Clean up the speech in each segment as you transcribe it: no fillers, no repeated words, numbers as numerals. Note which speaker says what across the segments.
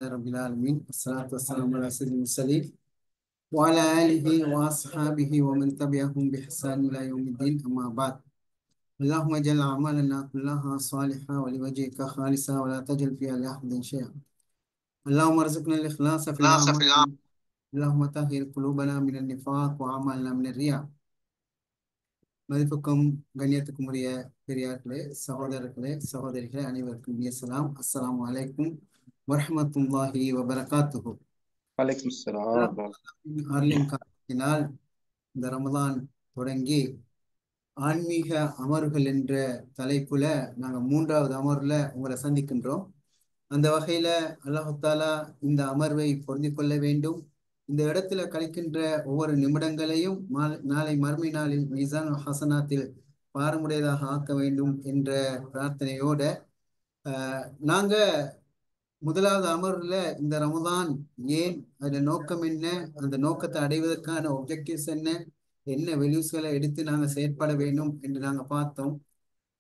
Speaker 1: رب العالمين والصلاة والسلام على سيد المرسلين وعلى آله وأصحابه ومن تبعهم بإحسان إلى يوم الدين أما بعد. اللهم اجعل أعمالنا كلها صالحة ولوجهك خالصة ولا تجعل فيها لأحد شيئا. اللهم ارزقنا الإخلاص في الأعمال. اللهم طهر قلوبنا من النفاق وأعمالنا من الرياء. மதிப்புக்கும் கண்ணியத்துக்கும் உரிய பெரியார்களே, சகோதரர்களே, சகோதரிகளே, அனைவருக்கும் சலாம். அஸ்ஸலாமு அலைக்கும் வரஹ்மத்துல்லாஹி வபரகாத்துஹு.
Speaker 2: வலைக்கும் ஸலாம்.
Speaker 1: அருளின் காரணத்தினால் இந்த ரமதான் தொடங்கி ஆன்மீக அமர்வுகள் என்ற தலைப்புல நாங்கள் 3வது அமர்வுல உங்களை சந்திக்கின்றோம். அந்த வகையில அல்லாஹு தாலா இந்த அமர்வை பொருந்திக் கொள்ள வேண்டும். இந்த இடத்துல கழிக்கின்ற ஒவ்வொரு நிமிடங்களையும் நாளை மறுமை நாளில் மீசான் ஹசனாத்தில் பாரமுடையதாக ஆக்க வேண்டும் என்ற பிரார்த்தனையோட நாங்க முதலாவது அமர்வுல இந்த ரமதான் ஏன், அதோட நோக்கம் என்ன, அந்த நோக்கத்தை அடைவதற்கான ஒப்ஜெக்டிவ்ஸ் என்ன, என்ன வேல்யூஸ்களை எடுத்து நாங்கள் செயற்பட வேண்டும் என்று நாங்கள் பார்த்தோம்.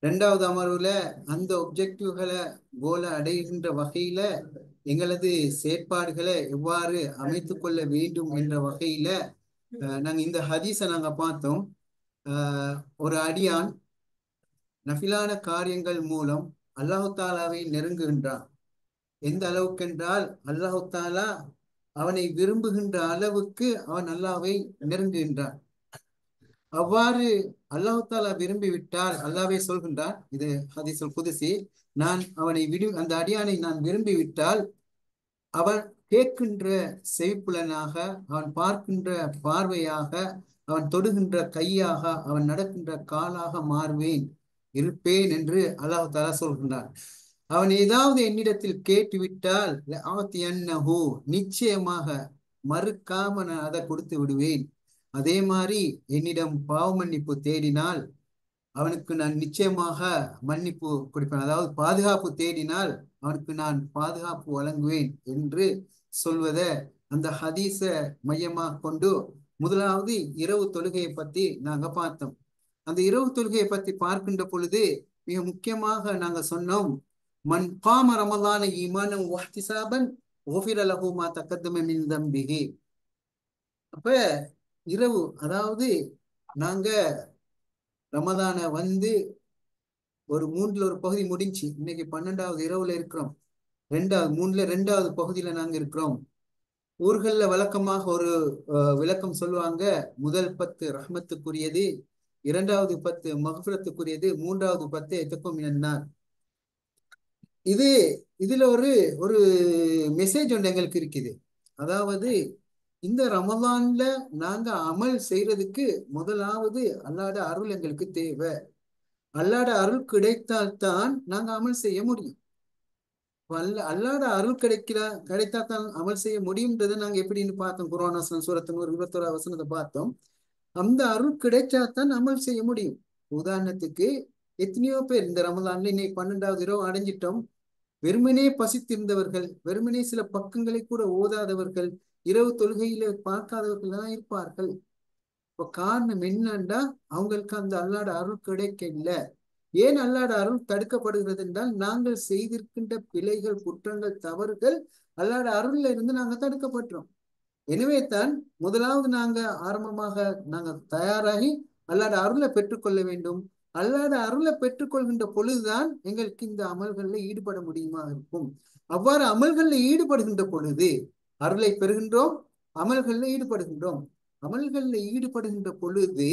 Speaker 1: 2வது அமர்வுல அந்த ஒப்ஜெக்டிவ்களை கோலை அடைகின்ற வகையில எங்களது செயற்பாடுகளை எவ்வாறு அமைத்து கொள்ள வேண்டும் என்ற வகையில நாங்கள் இந்த ஹதீஸை நாங்கள் பார்த்தோம். ஒரு அடியான் நஃபிலான காரியங்கள் மூலம் அல்லாஹு தாலாவை நெருங்குகின்றான். எந்த அளவுக்கு என்றால் அல்லாஹு தாலா அவனை விரும்புகின்ற அளவுக்கு அவன் அல்லாஹ்வை நெருங்குகின்றான். அவ்வாறு அல்லாஹு தாலா விரும்பிவிட்டால் அல்லாஹ்வே சொல்கின்றான், இது ஹதீஸுல் குதுஸி, நான் அவனை அந்த அடியானை நான் விரும்பிவிட்டால் அவன் கேட்கின்ற செவிப்புலனாக, அவன் பார்க்கின்ற பார்வையாக, அவன் தொடுகின்ற கையாக, அவன் நடக்கின்ற காலாக மாறுவேன், இருப்பேன் என்று அல்லாஹு தாலா சொல்கின்றான். அவன் ஏதாவது என்னிடத்தில் கேட்டுவிட்டால் நிச்சயமாக மறுக்காம நான் அதை கொடுத்து விடுவேன். அதே மாதிரி என்னிடம் பாவ மன்னிப்பு தேடினால் அவனுக்கு நான் நிச்சயமாக மன்னிப்பு கொடுப்பேன். அதாவது பாதுகாப்பு தேடினால் அவனுக்கு நான் பாதுகாப்பு வழங்குவேன் என்று சொல்வத அந்த ஹதீஸ மையமாக கொண்டு முதலாவது இரவு தொழுகையை பத்தி நாங்க பார்த்தோம். அந்த இரவு தொழுகையை பத்தி பார்க்கின்ற பொழுது மிக முக்கியமாக நாங்க சொன்னோம், மன் காம ரமலான ஈமானம் வஹ்திசாபன் குஃபிர லஹு மா தகத்தம மின் தம்பிஹி. அப்ப இரவு, அதாவது நாங்க ரமதான ஒரு 3ல் ஒரு பகுதி முடிஞ்சு, இன்னைக்கு 12வது இரவுல இருக்கிறோம். 2வது பகுதியில நாங்க இருக்கிறோம். ஊர்கள்ல வழக்கமாக ஒரு விளக்கம் சொல்லுவாங்க, முதல் 10 ரஹ்மத்துக்குரியது, 2வது 10 மக்ஃபிரத்துக்குரியது, 3வது 10 எத்தக்கும் மினன்னார். இதுல ஒரு மெசேஜ் ஒன்று எங்களுக்கு இருக்குது. அதாவது இந்த ரமலான்ல நாங்க அமல் செய்யறதுக்கு முதலாவது அல்லாஹ்ட அருள் எங்களுக்கு தேவை. அல்லாஹ்ட அருள் கிடைத்தால்தான் நாங்க அமல் செய்ய முடியும். அல்லாஹ்ட அருள் கிடைத்தால்தான் அமல் செய்ய முடியும்ன்றதை நாங்க எப்படின்னு பார்த்தோம். குர்ஆன் வசனம் சூரத்து நூர் 21 வசனத்தை பார்த்தோம். அந்த அருள் கிடைச்சாதான் அமல் செய்ய முடியும். உதாரணத்துக்கு எத்தனையோ பேர் இந்த ரமலான்ல இன்னைக்கு 12வது இரவு அடைஞ்சிட்டோம். வெறுமனே பசித்திருந்தவர்கள், வெறுமனே சில பக்கங்களை கூட ஓதாதவர்கள், இரவு தொழுகையில பார்க்காதவர்கள் தான் இருப்பார்கள். இப்ப காரணம் என்னன்னா, அவங்களுக்கு அந்த அல்லாஹ்ட அருள் கிடைக்கல. ஏன் அல்லாஹ்ட அருள் தடுக்கப்படுகிறது என்றால், நாங்கள் செய்திருக்கின்ற பிழைகள், குற்றங்கள், தவறுகள் அல்லாஹ்ட அருள்ல இருந்து நாங்க தடுக்கப்பட்டோம். எனவே தான் முதலாவது நாங்க ஆரம்பமாக நாங்க தயாராகி அல்லாஹ்ட அருளை பெற்றுக்கொள்ள வேண்டும். அல்லாஹ்ட அருளை பெற்றுக்கொள்கின்ற பொழுதுதான் எங்களுக்கு இந்த அமல்களில் ஈடுபட முடியுமா இருக்கும். அவ்வாறு அமல்களில் ஈடுபடுகின்ற பொழுது அருளை பெறுகின்றோம், அமல்களில் ஈடுபடுகின்றோம். அமல்களில் ஈடுபடுகின்ற பொழுது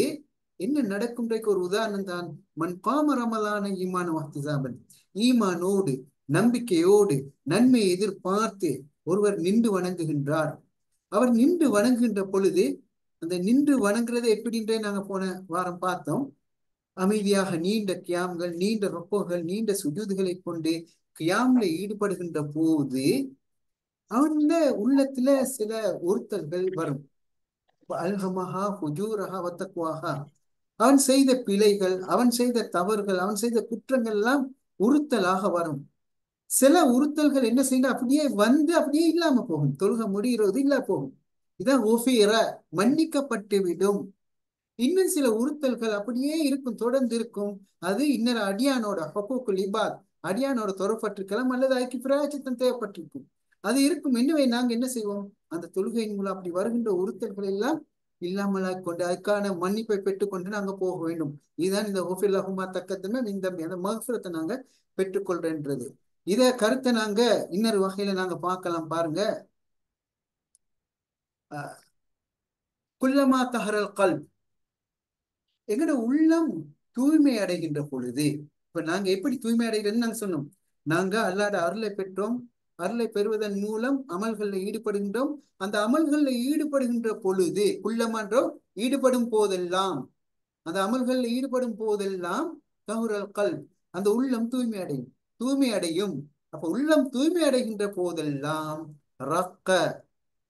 Speaker 1: என்ன நடக்கும்? ஒரு உதாரணம் தான், மன் காம ரமலான ஈமான வஹ்திசாபன், ஈமானோடு நம்பிக்கையோடு நன்மையை எதிர்பார்த்து ஒருவர் நின்று வணங்குகின்றார். அவர் நின்று வணங்குகின்ற பொழுது, அந்த நின்று வணங்குறதை எப்படின்றே நாங்க போன வாரம் பார்த்தோம். அமைதியாக நீண்ட கியாம்கள், நீண்ட ரொப்போகள், நீண்ட சுஜூதுகளை கொண்டு கியாம்ல ஈடுபடுகின்ற போது அவன்ல உள்ளத்துல சில உறுத்தல்கள் வரும். அல்ஹமஹா ஃபுஜூரஹா வத்தக்வாஹா. அவன் செய்த பிழைகள், அவன் செய்த தவறுகள், அவன் செய்த குற்றங்கள் எல்லாம் உறுத்தலாக வரும். சில உறுத்தல்கள் என்ன செய்ய அப்படியே இல்லாம போகும். தொழுகை முடிகிறது இல்ல போகும். இதான் மன்னிக்கப்பட்டு விடும். இன்னும் சில உறுத்தல்கள் அப்படியே இருக்கும், தொடர்ந்து இருக்கும். அது இன்னொரு அடியானோட ஹுக்கூக்குல் இபாத், அடியானோட தொடர்பட்டிருக்கலாம், அல்லது அதுக்கு பிராயச்சித்தம் தேவைப்பட்டிருக்கும். அது இருக்கும். எனவே நாங்க என்ன செய்வோம், அந்த தொழுகையின் மூலம் அப்படி வருகின்ற உறுத்தல்கள் எல்லாம் இல்லாமலாக் கொண்டு அதுக்கான மன்னிப்பை பெற்றுக்கொண்டு நாங்க போக வேண்டும். இதுதான் இந்த ஓஃபில்லாகுமா தக்கத்துன்னு இந்த அந்த மகஃபிரத்தை நாங்க பெற்றுக்கொள்றேன்றது. இத கருத்தை நாங்க இன்னொரு வகையில நாங்க பார்க்கலாம் பாருங்க. குல்லமா தஹரல் கல்ப், எங்கட உள்ளம் தூய்மை அடைகின்ற பொழுது, இப்ப நாங்க எப்படி தூய்மை அடைகிறதுன்னு நாங்க சொன்னோம். நாங்க அல்லாத அருளை பெற்றோம். அருளை பெறுவதன் மூலம் அமல்களில் ஈடுபடுகின்றோம். அந்த அமல்களில் ஈடுபடுகின்ற பொழுது குள்ளமான்றோம், ஈடுபடும் போதெல்லாம், அந்த அமல்களில் ஈடுபடும் போதெல்லாம் தஹுரல் கல்ப், அந்த உள்ளம் தூய்மை அடையும். தூய்மை அடையும். அப்ப உள்ளம் தூய்மை அடைகின்ற போதெல்லாம் ரக்க,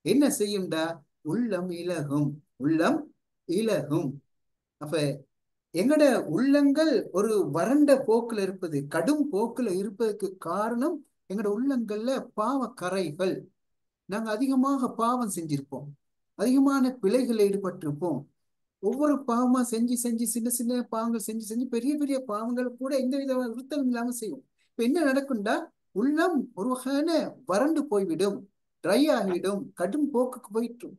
Speaker 1: என்ன செய்யும்டா, உள்ளம் இலகும். உள்ளம் இலகும். அப்ப எங்கட உள்ளங்கள் ஒரு வறண்ட போக்குல இருப்பது, கடும் போக்குல இருப்பதற்கு காரணம் எங்கட உள்ளங்கள்ல பாவ கரைகள். நாங்க அதிகமாக பாவம் செஞ்சிருப்போம், அதிகமான பிழைகளில் ஈடுபட்டிருப்போம். ஒவ்வொரு பாவமா செஞ்சு செஞ்சு சின்ன சின்ன பாவங்கள் செஞ்சு செஞ்சு பெரிய பெரிய பாவங்கள் கூட எந்த வித விருத்தம் இல்லாம செய்யும். இப்ப என்ன நடக்கும்டா, உள்ளம் ஒரு வகையான வறண்டு போய்விடும், ட்ரை ஆகிவிடும், கடும் போக்குக்கு போயிட்டு.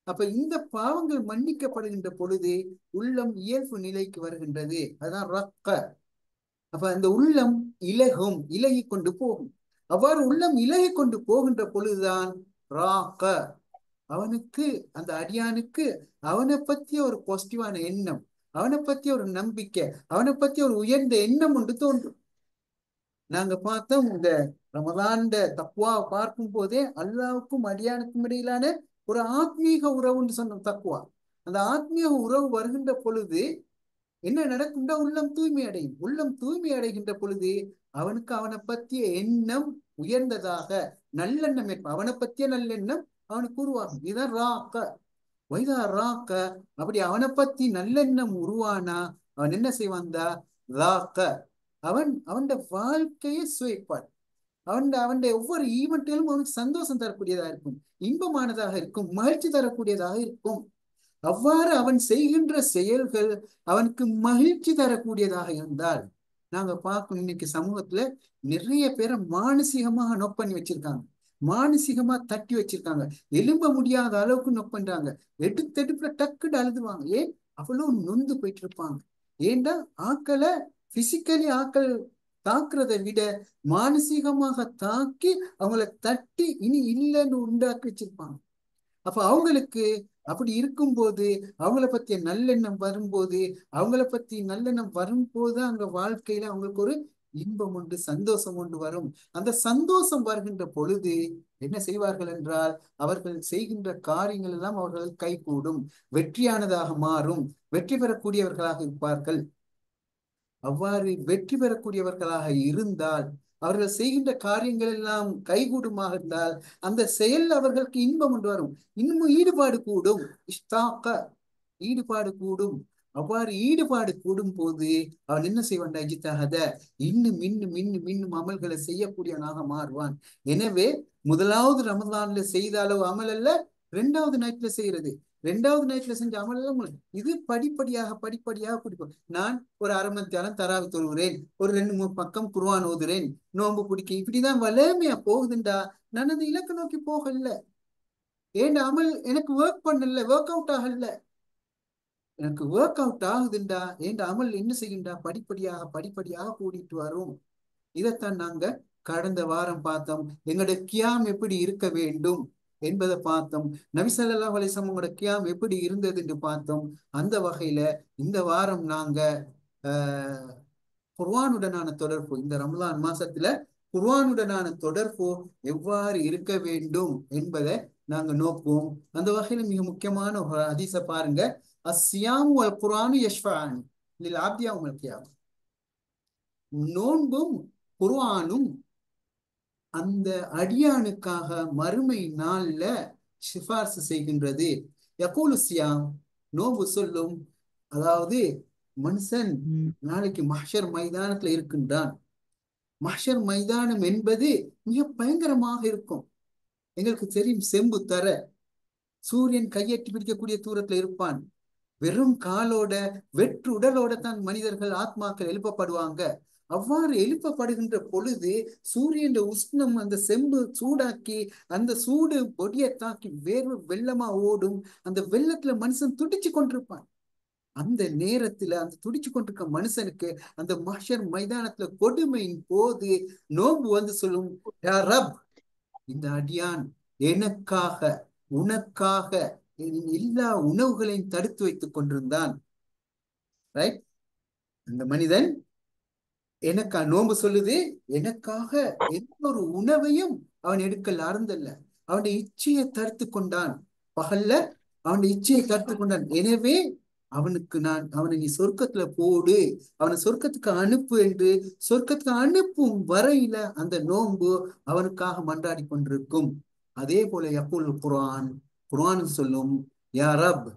Speaker 1: அப்ப இந்த பாவங்கள் மன்னிக்கப்படுகின்ற பொழுது உள்ளம் இயல்பு நிலைக்கு வருகின்றது. அதான் ரக்க. அப்ப அந்த உள்ளம் இலகும், இலகி கொண்டு போகும். அவ்வாறு உள்ளம் இலகி கொண்டு போகின்ற பொழுதுதான் ராக்க, அவனுக்கு, அந்த அடியானுக்கு அவனை பத்திய ஒரு பாசிட்டிவான எண்ணம், அவனை பத்திய ஒரு நம்பிக்கை, அவனை பத்திய ஒரு உயர்ந்த எண்ணம் ஒன்று தோன்றும். நாங்க பார்த்தோம், இந்த ரமலான்ட தக்குவா பார்க்கும் போதே அல்லாவுக்கும் அடியானுக்கும் இடையிலான ஒரு ஆத்மீக உறவுன்னு சொன்னோம் தக்குவா. அந்த ஆத்மீக உறவு வருகின்ற பொழுது என்ன நடக்கும்னா, உள்ளம் தூய்மை அடையும். உள்ளம் தூய்மை அடைகின்ற பொழுது அவனுக்கு அவனை பற்றிய எண்ணம் உயர்ந்ததாக, நல்லெண்ணம் ஏற்படும். அவனை பற்றிய நல்லெண்ணம் அவனுக்கு உருவாகும். இதுதான் ராக்க. வைதா ராக்க, அப்படி அவனை பத்தி நல்லெண்ணம் உருவானா அவன் என்ன செய்வான்டா, ராக்க, அவன் அவன் வாழ்க்கையை சுவைப்பான். அவன் ஒவ்வொரு ஈவெண்ட்களும் அவனுக்கு சந்தோஷம் தரக்கூடியதாக இருக்கும், இன்பமானதாக இருக்கும், மகிழ்ச்சி தரக்கூடியதாக இருக்கும். அவ்வாறு அவன் செய்கின்ற செயல்கள் அவனுக்கு மகிழ்ச்சி தரக்கூடியதாக இருந்தால், நாங்க பார்க்கணும் இன்னைக்கு சமூகத்துல நிறைய பேரை மானசீகமாக நோக் பண்ணி வச்சிருக்காங்க, மானசீகமா தட்டி வச்சிருக்காங்க, எழும்ப முடியாத அளவுக்கு நோக் பண்றாங்க. எடுத்தெடுப்புல டக்குன்னு அழுதுவாங்க. ஏன் அவ்வளவு நொந்து போயிட்டு இருப்பாங்க. ஏண்டா, ஆக்களை பிசிக்கலி ஆக்கள் தாக்குறதை விட மானசீகமாக தாக்கி அவங்கள தட்டி இனி இல்லைன்னு உண்டாக்கி வச்சிருப்பாங்க. அப்ப அவங்களுக்கு அப்படி இருக்கும்போது, அவங்கள பத்திய நல்லெண்ணம் வரும்போது, அவங்கள பத்தி நல்லெண்ணம் வரும்போது அங்க வாழ்க்கையில அவங்களுக்கு ஒரு இன்பம் உண்டு, சந்தோஷம் உண்டு வரும். அந்த சந்தோஷம் வருகின்ற பொழுது என்ன செய்வார்கள் என்றால், அவர்கள் செய்கின்ற காரியங்கள் எல்லாம் அவர்கள் கைகூடும், வெற்றியானதாக மாறும், வெற்றி பெறக்கூடியவர்களாக இருப்பார்கள். அவ்வாறு வெற்றி பெறக்கூடியவர்களாக இருந்தால், அவர்கள் செய்கின்ற காரியங்கள் எல்லாம் கைகூடுமாக இருந்தால், அந்த செயல் அவர்களுக்கு இன்பம் கொண்டு வரும், இன்னும் ஈடுபாடு கூடும். இஷ்டாக்க, ஈடுபாடு கூடும். அவ்வாறு ஈடுபாடு கூடும் போது அவன் என்ன செய்வான், அஜித்தகத, இன்னும் இன்னும் இன்னும் இன்னும் அமல்களை செய்யக்கூடியவனாக மாறுவான். எனவே முதலாவது ரமலான்ல செய்த அளவு அமல் அல்ல, இரண்டாவது நைட்ல செய்யறது, இரண்டாவது நைட்ல செஞ்ச அமல் எல்லாம் இது படிப்படியாக படிப்படியாக குடிப்போம். நான் ஒரு அரை மணி நேரம் தராவி தொழுகிறேன், ஒரு 2 3 பக்கம் குர்ஆன் ஓதுறேன், நோன்பு பிடிக்க, இப்படிதான் வளமையா போகுதுண்டா. நான் அந்த இலக்கு நோக்கி போகல. ஏன் அமல் எனக்கு ஒர்க் பண்ணல, ஒர்க் அவுட் ஆகல. எனக்கு ஒர்க் அவுட் ஆகுதுண்டா, ஏன் அமல் என்ன செய்யுண்டா, படிப்படியாக படிப்படியாக கூடிட்டு வரும். இதைத்தான் நாங்க கடந்த வாரம் பார்த்தோம். எங்களுடைய கியாம் எப்படி இருக்க வேண்டும் என்பதை பார்த்தோம். நபி ஸல்லல்லாஹு அலைஹி வஸல்லம் உங்களோட கியாம் எப்படி இருந்தது என்று பார்த்தோம். அந்த வகையில இந்த வாரம் நாங்க குர்ஆனுடனான தொடர்பு, இந்த ரமலான் மாசத்துல குர்ஆனுடனான தொடர்பு எவ்வாறு இருக்க வேண்டும் என்பதை நாங்க நோக்குவோம். அந்த வகையில மிக முக்கியமான ஒரு ஹதீஸை பாருங்க. அஸ்ஸியாமு வல் குர்ஆனு யஷ்ஃபஅன் லில் அப்தி யௌமல் கியாமah. நோன்பும் குர்ஆனும் அந்த அடியானுக்காக மறுமை நாள்ல சிபார்சு செய்கின்றது. யகூலு சியாம், நோன்பு சொல்லும், அதாவது மனுஷன் நாளைக்கு மஹ்ஷர் மைதானத்துல இருக்கின்றான். மஹ்ஷர் மைதானம் என்பது மிக பயங்கரமாக இருக்கும். எங்களுக்கு தெரியும், செம்பு தர, சூரியன் கையெட்டி பிடிக்கக்கூடிய தூரத்துல இருப்பான். வெறும் காலோட, வெற்று உடலோட தான் மனிதர்கள், ஆத்மாக்கள் எழுப்பப்படுவாங்க. அவ்வாறு எழுப்பப்படுகின்ற பொழுது சூரியன் உஷ்ணம் அந்த செம்பு சூடாக்கி அந்த சூடு பொடியை தாக்கி வேர்வை வெள்ளமா ஓடும். அந்த வெள்ளத்துல மனுஷன் துடிச்சு கொண்டிருப்பான். அந்த நேரத்துல அந்த துடிச்சு கொண்டிருக்க மனுஷனுக்கு அந்த மஹ்ஷர் மைதானத்துல கொடுமையின் போது நோன்பு வந்து சொல்லும், யா ரப், இந்த அடியான் எனக்காக உனக்காக எல்லா உணவுகளையும் தடுத்து வைத்துக் கொண்டிருந்தான். ரைட்? அந்த மனிதன் எனக்கா நோன்பு சொல்லுது, எனக்காக எந்த ஒரு உணவையும் அவன் எடுக்கல, அருந்தல்ல. அவனுடைய இச்சையை தடுத்து கொண்டான். பகல்ல அவனுடைய இச்சையை தடுத்து கொண்டான். எனவே அவனுக்கு நான் அவனை நீ சொர்க்கத்துல போடு, அவனை சொர்க்கத்துக்கு அனுப்பு என்று சொர்க்கத்துக்கு அனுப்பும் வரையில அந்த நோன்பு அவனுக்காக மன்றாடி கொண்டிருக்கும். அதே போல யக்குல் குர்ஆன், குர்ஆன் சொல்லும், யா ரப்,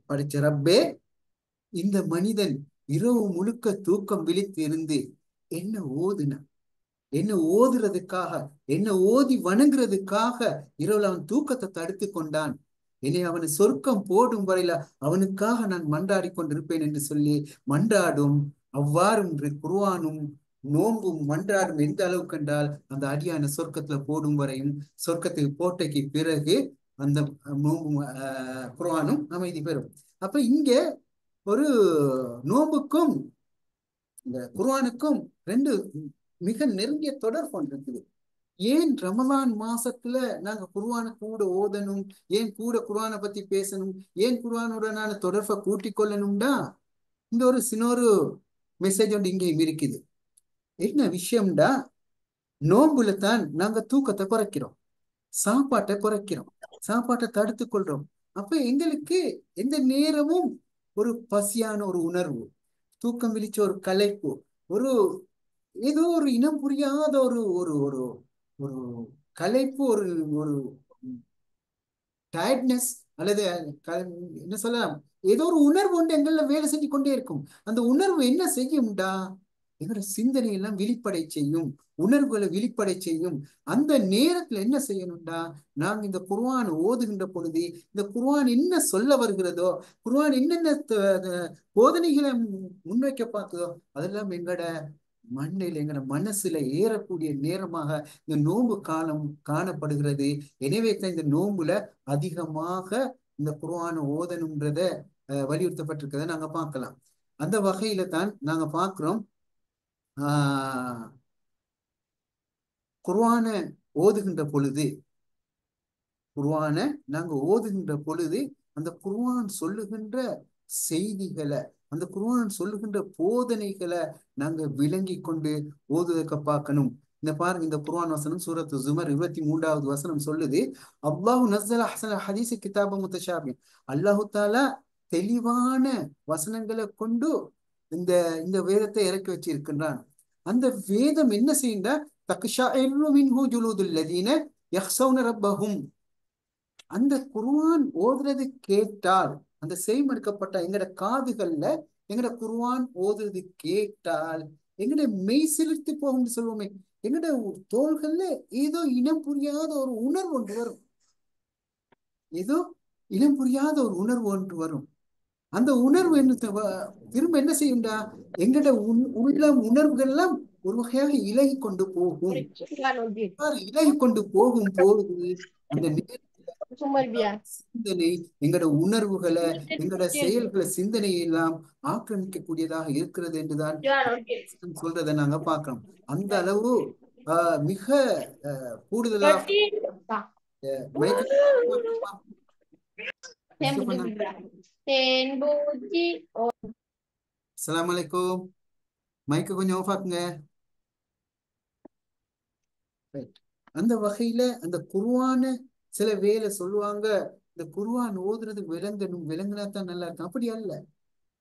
Speaker 1: படிச்ச ரப்பே, இந்த மனிதன் இரவு முழுக்க தூக்கம் விழித்து இருந்து என்ன ஓதுன, என்ன ஓதுறதுக்காக, என்ன ஓதி வணங்குறதுக்காக இரவுல அவன் தூக்கத்தை தடுத்து கொண்டான். என்னை அவனை சொர்க்கம் போடும் வரையில அவனுக்காக நான் மன்றாடி கொண்டிருப்பேன் என்று சொல்லி மன்றாடும். அவ்வாறு இன்று குர்ஆனும் நோன்பும் மன்றாடும் எந்த அளவுக்கு என்றால் அந்த அடியான சொர்க்கத்துல போடும் வரையும், சொர்க்கத்துக்கு போட்டைக்கு பிறகு அந்த நோம்பும் குர்ஆனும் அமைதி பெறும். அப்ப இங்க ஒரு நோம்புக்கும் இந்த குர்ஆனுக்கும் ரெண்டு மிக நெருங்கிய தொடர்பு ஒன்று இருக்குது. ஏன் ரமலான் மாசத்துல நாங்க குர்ஆனை கூட ஓதணும், ஏன் கூட குர்ஆனை பத்தி பேசணும், ஏன் குர்ஆனுடனான தொடர்பை கூட்டிக் கொள்ளணும்டா இந்த ஒரு சின்னொரு மெசேஜ் ஒன்று இங்கேயும் இருக்குது. என்ன விஷயம்டா, நோம்புல தான் நாங்க தூக்கத்தை குறைக்கிறோம், சாப்பாட்டை குறைக்கிறோம், சாப்பாட்டை தடுத்து கொள்றோம். அப்ப எங்களுக்கு எந்த நேரமும் ஒரு பசியான ஒரு உணர்வு, தூக்கம் விழிச்ச ஒரு களைப்பு, ஒரு ஏதோ ஒரு இனம் புரியாத ஒரு ஒரு ஒரு ஒரு களைப்பு, ஒரு ஒரு டயர்ட்னஸ், அல்லது என்ன சொல்லலாம், ஏதோ ஒரு உணர்வு ஒன்று எங்கள்ல வேலை செஞ்சு கொண்டே இருக்கும். அந்த உணர்வு என்ன செய்யும்டா, எங்களோட சிந்தனை எல்லாம் விழிப்படை செய்யும், உணர்வுகளை விழிப்படை செய்யும். அந்த நேரத்துல என்ன செய்யணும்டா, நாங்க இந்த குர்ஆன் ஓதுகின்ற பொழுது இந்த குர்ஆன் என்ன சொல்ல வருகிறதோ, குர்ஆன் என்னென்ன போதனைகளை முன்வைக்க பார்த்ததோ அதெல்லாம் எங்களோட மண்ணில் எங்களோட மனசுல ஏறக்கூடிய நேரமாக இந்த நோன்பு காலம் காணப்படுகிறது. எனவே தான் இந்த நோன்புல அதிகமாக இந்த குர்ஆனை ஓதணுன்றத வலியுறுத்தப்பட்டிருக்கிறத நாங்க பார்க்கலாம். அந்த வகையில தான் நாங்க பார்க்கிறோம், குர்ஆனை ஓதுகின்ற பொழுது, குர்ஆனை நாங்க ஓதுகின்ற பொழுது அந்த குர்ஆன் சொல்லுகின்ற செய்திகளை, அந்த குர்ஆன் சொல்லுகின்ற போதனைகளை நாங்க விளங்கி கொண்டு ஓதுவதற்கு பார்க்கணும். இந்த பாருங்க, இந்த குர்ஆன் வசனம் சூரத்து ஜுமர் 23வது வசனம் சொல்லுது, அல்லாஹு நஸ்ஸல அஹ்ஸன ஹதீஸ் கிதாப முத்தஷாபிஹ், அல்லாஹு தாலா தெளிவான வசனங்களை கொண்டு இந்த இந்த வேதத்தை இறக்கி வச்சிருக்கின்றான். அந்த வேதம் என்ன செய்யுண்டா, தக்ஷஇரு மின்ஹு ஜுலூதுல் லதீன யஹ்ஷௌன ரப்பஹும், அந்த குர்ஆன் ஓதுறது கேட்டால், அந்த செய்மடுக்கப்பட்ட எங்கட காதுகள்ல எங்கட குர்ஆன் ஓதுறது கேட்டால் எங்கட மெய் சிலிர்த்து போகும்னு சொல்லுவோமே, எங்கட தோள்கள்ல ஏதோ இனம் புரியாத ஒரு உணர்வு ஒன்று வரும், ஏதோ இனம் புரியாத ஒரு உணர்வு ஒன்று வரும். அந்த உணர்வு என்ன திரும்ப என்ன செய்யும்டா, எங்கட உள்ளம் உணர்வுகள் எல்லாம் ஒரு வகையாக இலகி கொண்டு போகும். இலகி கொண்டு போகும் போது அந்த சிந்தனை, எங்களோட உணர்வுகளை, எங்களோட செயல்களை, சிந்தனையை எல்லாம் ஆக்கிரமிக்கக்கூடியதாக இருக்கிறது என்றுதான் சொல்றதை நாங்க பார்க்கிறோம். அந்த அளவு மிக கூடுதலாக மைக்கு அஸ்ஸலாமு அலைக்கும், மைக்கு கொஞ்சம் ஆஃப் ஆக்குங்க. அந்த வகையில அந்த குர்ஆனை சில வேலை சொல்லுவாங்க, இந்த குர்ஆன் ஓதுறது விளங்கணும், விளங்கினா தான் நல்லா இருக்கும். அப்படி அல்ல.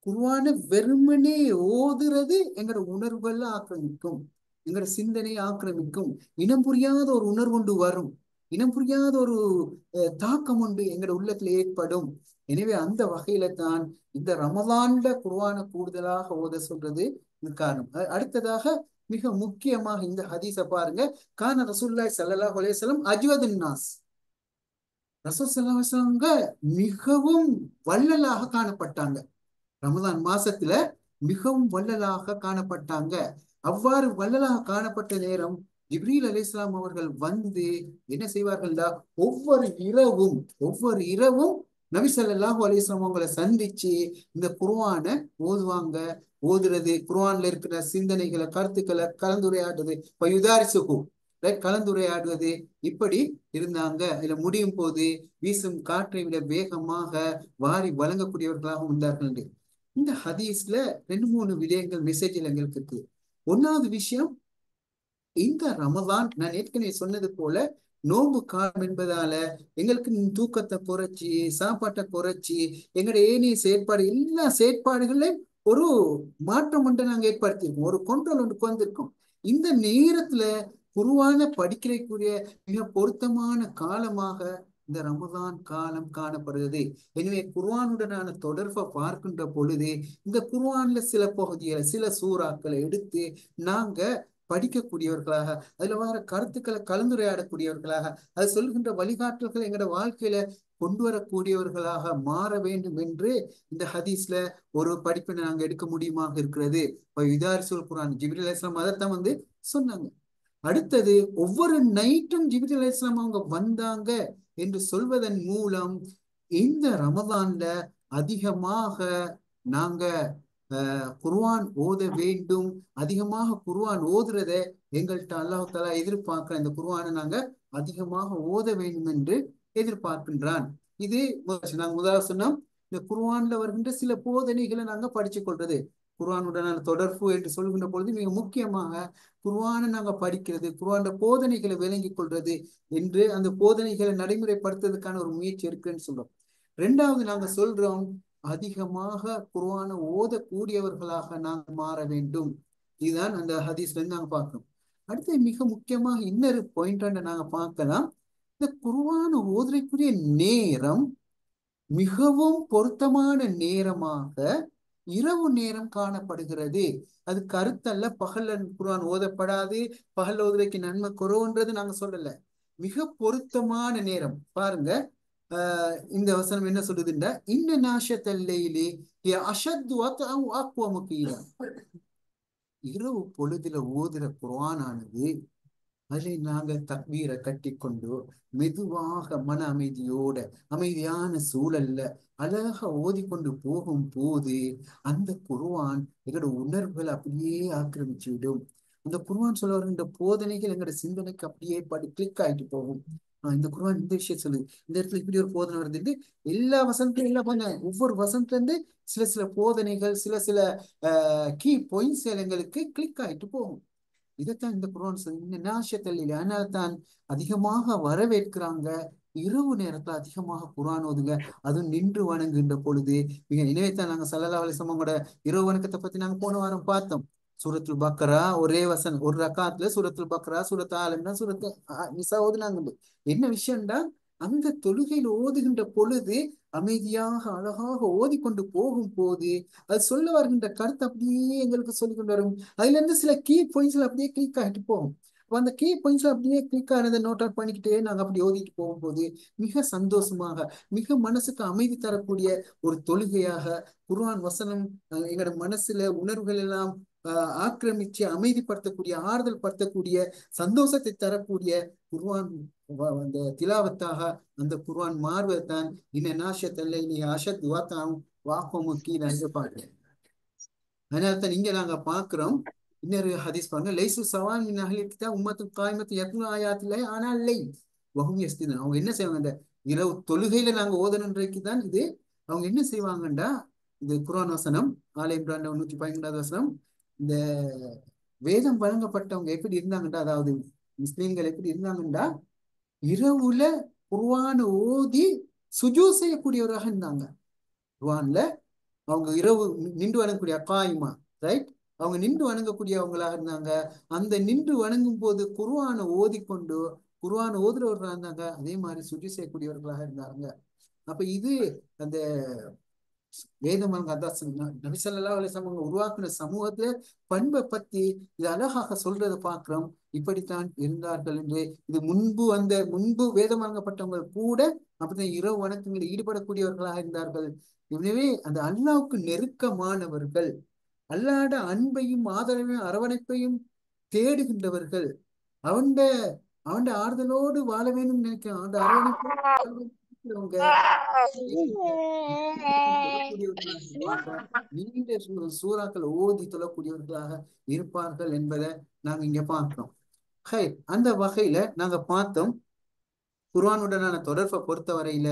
Speaker 1: குர்ஆனை வெறுமனே ஓதுறது எங்களோட உணர்வுகள்ல ஆக்கிரமிக்கும், எங்களோட சிந்தனையை ஆக்கிரமிக்கும். இனம் புரியாத ஒரு உணர்வு ஒன்று வரும், இனம் புரியாத ஒரு தாக்கம் ஒன்று எங்களோட உள்ளத்துல ஏற்படும். எனவே அந்த வகையில தான் இந்த ரமலான்ல குர்ஆனை கூடுதலாக ஓத சொல்றது இது காரணம். அடுத்ததாக மிக முக்கியமாக இந்த ஹதீஸ பாருங்க, கான ரசூலுல்லாஹி ஸல்லல்லாஹு அலைஹி வஸல்லம் அஜ்வதுன் நாஸ், ரசூல் ஸல்லல்லாஹு அலைஹி வஸல்லம் மிகவும் வள்ளலாக காணப்பட்டாங்க. ரமலான் மாசத்துல மிகவும் வள்ளலாக காணப்பட்டாங்க. அவ்வாறு வள்ளலாக காணப்பட்ட நேரம் ஜிப்ரீல் அலைஹிஸ்ஸலாம் அவர்கள் வந்து என்ன செய்வார்கள்டா, ஒவ்வொரு இரவும் நபி ஸல்லல்லாஹு அலைஹி வஸல்லம் அவங்களை சந்திச்சு இந்த குர்ஆனை ஓதுவாங்க. ஓதுறது, குர்ஆன்ல இருக்கிற சிந்தனைகளை, கருத்துக்களை கலந்துரையாடுறது, பயுதாரிசுகு, கலந்துரையாடுவது, இப்படி இருந்தாங்க. இதுல முடியும் போது வீசும் காற்றை விட வேகமாக வாரி வழங்கக்கூடியவர்களாக இருந்தார்கள் என்று இந்த ஹதீஸ்ல ரெண்டு மூணு விடயங்கள் மெசேஜில் எங்களுக்கு இருக்கு. ஒன்னாவது விஷயம், இந்த ரமதான் நான் ஏற்கனவே சொன்னது போல நோன்பு காலம் என்பதால எங்களுக்கு தூக்கத்தை குறைச்சி, சாப்பாட்டை குறைச்சி, எங்களுடைய ஏனைய செயற்பாடு, எல்லா செயற்பாடுகளையும் ஒரு மாற்றம் ஒன்றை நாங்க ஏற்படுத்தியிருக்கோம், ஒரு கண்ட்ரோல் ஒன்று வந்திருக்கோம். இந்த நேரத்துல குர்ஆனை படிக்கிறதுக்குரிய மிக பொருத்தமான காலமாக இந்த ரமதான் காலம் காணப்படுகிறது. எனவே குர்ஆனுடனான தொடர்பை பார்க்கின்ற பொழுது இந்த குர்ஆன்ல சில பகுதிகளை, சில சூறாக்களை எடுத்து நாங்க படிக்கக்கூடியவர்களாக, அதுல வர கருத்துக்களை கலந்துரையாடக்கூடியவர்களாக, அது சொல்கின்ற வழிகாட்டல்களை எங்களோட வாழ்க்கையில கொண்டு வரக்கூடியவர்களாக மாற வேண்டும் என்று இந்த ஹதீஸ்ல ஒரு படிப்பை நாங்க எடுக்க முடியுமாக இருக்கிறது. இப்ப இதாரிசுல் குர்ஆன், ஜிப்ரீல் அலைஹிஸ்ஸலாம் அதைத்தான் வந்து சொன்னாங்க. அடுத்தது, ஒவ்வொரு நைட்டும் ஜிப்ரீல் அலைஹிஸ்ஸலாம் அவங்க வந்தாங்க என்று சொல்வதன் மூலம் இந்த ரமதான்ல அதிகமாக நாங்க குர்ஆன் ஓத வேண்டும். அதிகமாக குர்ஆன் ஓதுறத எங்கள்கிட்ட அல்லாஹ் தஆலா எதிர்பார்க்கிற இந்த குர்ஆனை நாங்க அதிகமாக ஓத வேண்டும் என்று எதிர்பார்க்கின்றான். இது நாங்க முதல்ல சொன்னோம், இந்த குர்ஆன்ல வருகின்ற சில போதனைகளை நாங்க படிச்சு கொள்றது, குர்ஆனுடனான தொடர்பு என்று சொல்கின்ற பொழுது மிக முக்கியமாக குர்ஆனை நாங்க படிக்கிறது, குர்ஆன் போதனைகளை விளங்கிக் கொள்றது என்று அந்த போதனைகளை நடைமுறைப்படுத்துறதுக்கான ஒரு முயற்சி இருக்குன்னு சொல்றோம். ரெண்டாவது, நாங்க சொல்றோம் அதிகமாக குர்ஆனை ஓதக்கூடியவர்களாக நாங்கள் மாற வேண்டும். இதுதான் அந்த ஹதீஸ்ல இருந்து நாங்க பார்க்கணும். அடுத்து மிக முக்கியமாக இன்னொரு பாயிண்ட் நாங்க பார்க்கலாம். இந்த குர்ஆனை ஓதுறதுக்குரிய நேரம் மிகவும் பொருத்தமான நேரமாக இரவு நேரம் காணப்படுகிறது. அது கருத்தல்ல, பகல்ல குர்ஆன் ஓதப்படாது, பகல் ஓதுறதுக்கு நன்மை குறைவுன்றது நாங்க சொல்லல. மிக பொருத்தமான நேரம் பாருங்க. இந்த வசனம் என்ன சொல்லுதுன்னா, இன்ன நாஷத்தல் லைலி ஹிய அஷத்து வத்அன் வ அக்வமு கீலா. இரவு பொழுதுல ஓதுற குர்ஆனானது, அதை நாங்க தக்பீரை கட்டிக்கொண்டு மெதுவாக மன அமைதியோட, அமைதியான சூழல்ல அழகா ஓதிக்கொண்டு போகும் போது அந்த குர்ஆன் எங்களோட உணர்வுகளை அப்படியே ஆக்கிரமிச்சு விடும். அந்த குர்ஆன் சொல்ல வருகின்ற போதனைகள் எங்களோட சிந்தனைக்கு அப்படியே கிளிக் ஆயிட்டு போகும். இந்த குர்ஆன் இந்த விஷயம் சொல்லுது, இந்த இடத்துல இப்படி ஒரு போதனை வருது, எல்லா வசனத்தையும் எல்லாம் பண்ண ஒவ்வொரு வசனத்துல இருந்து சில சில போதனைகள், சில சில கீ பாயிண்ட்ஸ் எங்களுக்கு கிளிக் ஆயிட்டு போகும். இதைத்தான் இந்த குர்ஆன் நாஷத்தல் லைலி, அதனால தான் அதிகமாக வரவேற்கிறாங்க. இரவு நேரத்துல அதிகமாக குர்ஆன் ஓதுங்க, அதுவும் நின்று வணங்குகின்ற பொழுது. எனவே தான் நாங்க ஸல்லல்லாஹு அலைஹி வஸல்லம் கூட இரவு வணக்கத்தை பத்தி நாங்க போன வாரம் பார்த்தோம். சூரத்துல் பக்ரா ஒரே வசனம், ஒரு ரக்காத்துல சூரத்துல் பக்ரா, சூரத் ஆல் இம்ரான், சூரத் நிசா ஓதுனாங்க. என்ன விஷயம்டா, அந்த தொழுகையில் ஓதுகின்ற பொழுது அமைதியாக அழகாக ஓதிக்கொண்டு போகும் போது அது சொல்ல வருகின்ற கருத்து அப்படியே எங்களுக்கு சொல்லிக் கொண்டு வரும். அதுல இருந்து சில கீ பாயிண்ட்ஸ்ல அப்படியே கிளிக் ஆகிட்டு போகும். அந்த கீ பாயிண்ட்ஸ்ல அப்படியே கிளிக் ஆனதை நோட் அவுட் பண்ணிக்கிட்டே நாங்க அப்படி ஓதிட்டு போகும்போது மிக சந்தோஷமாக, மிக மனசுக்கு அமைதி தரக்கூடிய ஒரு தொழுகையாக குர்ஆன் வசனம் எங்களோட மனசுல உணர்வுகள் எல்லாம் ஆக்கிரமிச்சு அமைதிப்படுத்தக்கூடிய, ஆறுதல் படுத்தக்கூடிய, சந்தோஷத்தை தரக்கூடிய குர்ஆன் அந்த திலாவத்தாக அந்த குர்ஆன் மாறுவதுதான் இன்ன நாஷத்தல் லைலி அஷத்து வத்அன் வ அக்வமு கீலா என்று பார்க்கிறோம். அதனால தான் இங்க நாங்க பார்க்கிறோம். இன்னொரு ஹதீஸ் பாருங்க, லைசு சவான் மின் அஹ்லில் கிதாப் உம்மத்துன் காயிமத்துன் யத்லூன ஆயாத்தில்லாஹி ஆனல் லைல் வஹும் யஸ்ஜுதூன். அவங்க என்ன செய்வாங்க, இந்த இரவு தொழுகையில நாங்க ஓதணுன்றதுக்கு தான் இது. அவங்க என்ன செய்வாங்கண்டா, இந்த குர்ஆன் வசனம் ஆல இம்ரான் 113வது வசனம், இந்த வேதம் வழங்கப்பட்டவங்க எப்படி இருந்தாங்கண்டா, அதாவது முஸ்லீம்கள் எப்படி இருந்தாங்கண்டா, இரவுல குர்ஆன ஓதி சுஜூத் செய்யக்கூடியவராக இருந்தாங்க. குர்ஆன்ல அவங்க இரவு நின்று வணங்கக்கூடிய அக்காயுமா, ரைட், அவங்க நின்று வணங்கக்கூடியவங்களாக இருந்தாங்க. அந்த நின்று வணங்கும் போது குர்ஆனை ஓதிக்கொண்டு குர்ஆனை ஓதுறவர்களாக இருந்தாங்க. அதே மாதிரி சுஜூத் செய்யக்கூடியவர்களாக இருந்தாங்க. அப்ப இது அந்த வேதம் நபி ஸல்லல்லாஹு அலைஹி வஸல்லம் உருவாக்குன சமூகத்துல பண்பை பத்தி இது அழகாக சொல்றதை பார்க்கிறோம். இப்படித்தான் இருந்தார்கள் என்று. இது முன்பு வேதம் வழங்கப்பட்டவங்க கூட அப்படித்தான் இரவு வணக்கங்களில் ஈடுபடக்கூடியவர்களாக இருந்தார்கள். எனவே அந்த அல்லாஹ்வுக்கு நெருக்கமானவர்கள், அல்லாட அன்பையும் ஆதரவையும் அரவணைப்பையும் தேடுகின்றவர்கள், அவன்ட அவன்ட ஆறுதலோடு வாழ வேண்டும் நினைக்கிறான், அவன் அரவணைப்போடு வாழ வேண்டும் நினைக்கிறவங்க தொழக்கூடியவர்களாக இருப்பாங்க, நீண்ட சூறாக்கள் ஓதி தொழக்கூடியவர்களாக இருப்பார்கள் என்பதை நாங்க இங்க பார்க்கிறோம். ஹை, அந்த வகையில நாங்க பார்த்தோம், குர்ஆனுடனான தொடர்பை பொறுத்தவரையில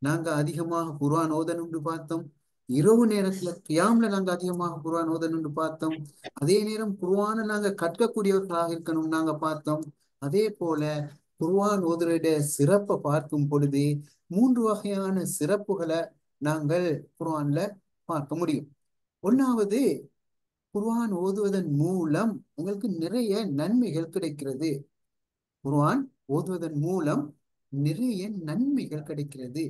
Speaker 1: நாங்க அதிகமாக குர்ஆன் ஓதணும்னு பார்த்தோம். இரவு நேரத்துல கியாம்ல நாங்க அதிகமாக குர்ஆன் ஓதணும்னு பார்த்தோம். அதே நேரம் குர்ஆனை நாங்க கற்கக்கூடியவர்களாக இருக்கணும் நாங்க பார்த்தோம். அதே போல குர்ஆன் ஓதுறத சிறப்பை பார்க்கும் பொழுது 3 வகையான சிறப்புகளை நாங்கள் குர்ஆன்ல பார்க்க முடியும். ஒன்னாவது, குர்ஆன் ஓதுவதன் மூலம் உங்களுக்கு நிறைய நன்மைகள் கிடைக்கிறது. குர்ஆன் ஓதுவதன் மூலம் நிறைய நன்மைகள் கிடைக்கிறது.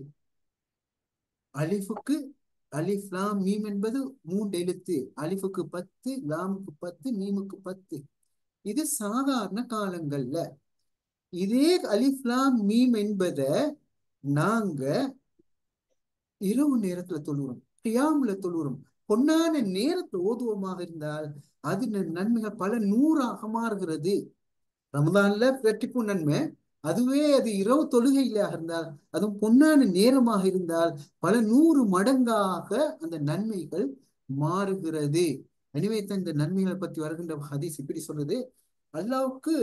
Speaker 1: அலிஃபுக்கு அலிஃப் லாம் மீம் என்பது 3 எழுத்து. அலிஃபுக்கு 10, லாமுக்கு 10, மீமுக்கு 10. இது சாதாரண காலங்கள்ல. இதே அலிஃப் லாம் மீம் என்பத நாங்க இரவு நேரத்துல தொழுகிறோம், கியாமுல தொழுகிறோம், பொன்னான நேரத்துல ஓதுவோமாக இருந்தால் அது நன்மைகள் பல 100ஆக மாறுகிறது. ரமதான்ல இரட்டிப்பு நன்மை. அதுவே அது இரவு தொழுகையிலாக இருந்தால், அதுவும் பொன்னான நேரமாக இருந்தால் பல 100 மடங்காக அந்த நன்மைகள் மாறுகிறது. எனவே தான் இந்த நன்மைகளை பற்றி வருகின்ற ஹதீஸ் இப்படி சொல்றது, அல்லாவுக்கு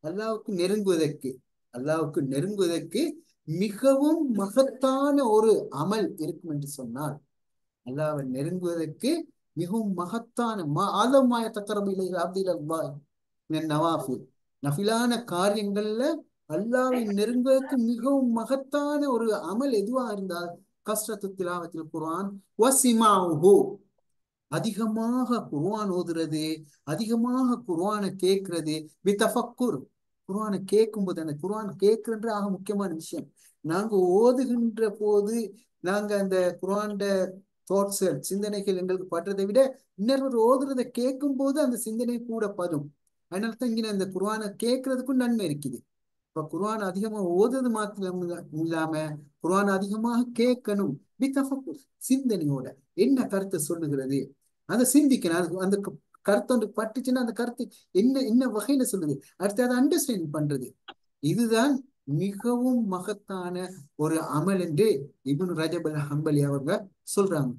Speaker 1: அல்லாவுக்கு நெருங்குவதற்கு அல்லாவுக்கு நெருங்குவதற்கு மிகவும் மகத்தான ஒரு அமல் இருக்கும் என்று சொன்னால், அல்லாவை நெருங்குவதற்கு மிகவும் மகத்தான ஆலமாய தக்கரபு இலைகள் அப்தில் அல்லாஹ் நவாஃபில், நஃபிலான காரியங்கள்ல அல்லாவை நெருங்குவதற்கு மிகவும் மகத்தான ஒரு அமல் எதுவா இருந்தால் கஸ்ரத்து திலாவத்தில் குர்ஆன் வசிமாஹு, அதிகமாக குர்ஆன் ஓதுறது, அதிகமாக குர்ஆனை கேட்கிறது. பித்தஃபக்குர், குர்ஆனை கேட்கும் போது, அந்த குர்ஆன் கேட்கின்ற ஆக முக்கியமான விஷயம். நாங்க ஓதுகின்ற போது நாங்க அந்த குர்ஆன் தாட்ஸ்கள் சிந்தனைகள் எங்களுக்கு படுறதை விட இன்னொரு ஓதுறதை கேட்கும் போது அந்த சிந்தனை கூட படும். அதனால தான் இங்க அந்த குர்ஆனை கேட்கறதுக்கும் நன்மை இருக்குது. இப்ப குர்ஆன் அதிகமா ஓதுறது மாத்திரம் இல்லாம குர்ஆன் அதிகமாக கேட்கணும். பித்தஃபக்குர், சிந்தனையோட என்ன கருத்தை சொல்லுகிறது அதை சிந்திக்கணும். அது அந்த கருத்து ஒன்று பட்டுச்சுன்னா அந்த கருத்து என்ன என்ன வகையில சொல்லுது, அடுத்து அதை அண்டர்ஸ்டாண்டிங் பண்றது. இதுதான் மிகவும் மகத்தான ஒரு அமல் என்று இப்னு ரஜப் அல் ஹம்பலி அவங்க சொல்றாங்க.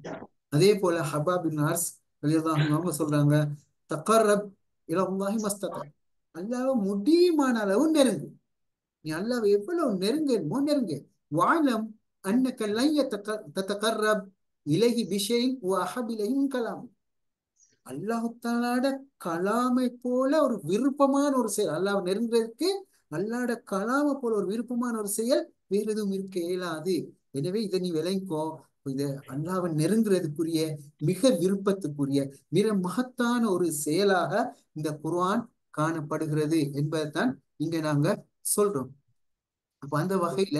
Speaker 1: அதே போல ஹபாப் பின் அர்ஸ் ரலியல்லாஹு அன்ஹு அவங்க சொல்றாங்க, தகர்ரப் இலல்லாஹி மஸ்தத, அல்லாஹ் முடியுமான அளவு நெருங்கு. நீ அல்லாஹ் எவ்வளவு நெருங்கணுமோ நெருங்கு. வாலம் அன்னக லன் ததகர்ரப் இலைஹி பிஷைஇன் வ அஹப் இலைஹி மின் கலாம், அல்லாஹ் தஆலாட கலாமை போல ஒரு விருப்பமான ஒரு செயல், அல்லாஹ் நெருங்குறதுக்கு அல்லாஹ்ட கலாமை போல ஒரு விருப்பமான ஒரு செயல் வேற எதுவும் இருக்க இயலாது. எனவே இதை நீ விளங்கிக்கோ, இது அல்லாஹ்வை நெருங்குறதுக்குரிய மிக விருப்பத்துக்குரிய மிக மகத்தான ஒரு செயலாக இந்த குர்ஆன் காணப்படுகிறது என்பதைத்தான் இங்க நாங்க சொல்றோம். அப்ப அந்த வகையில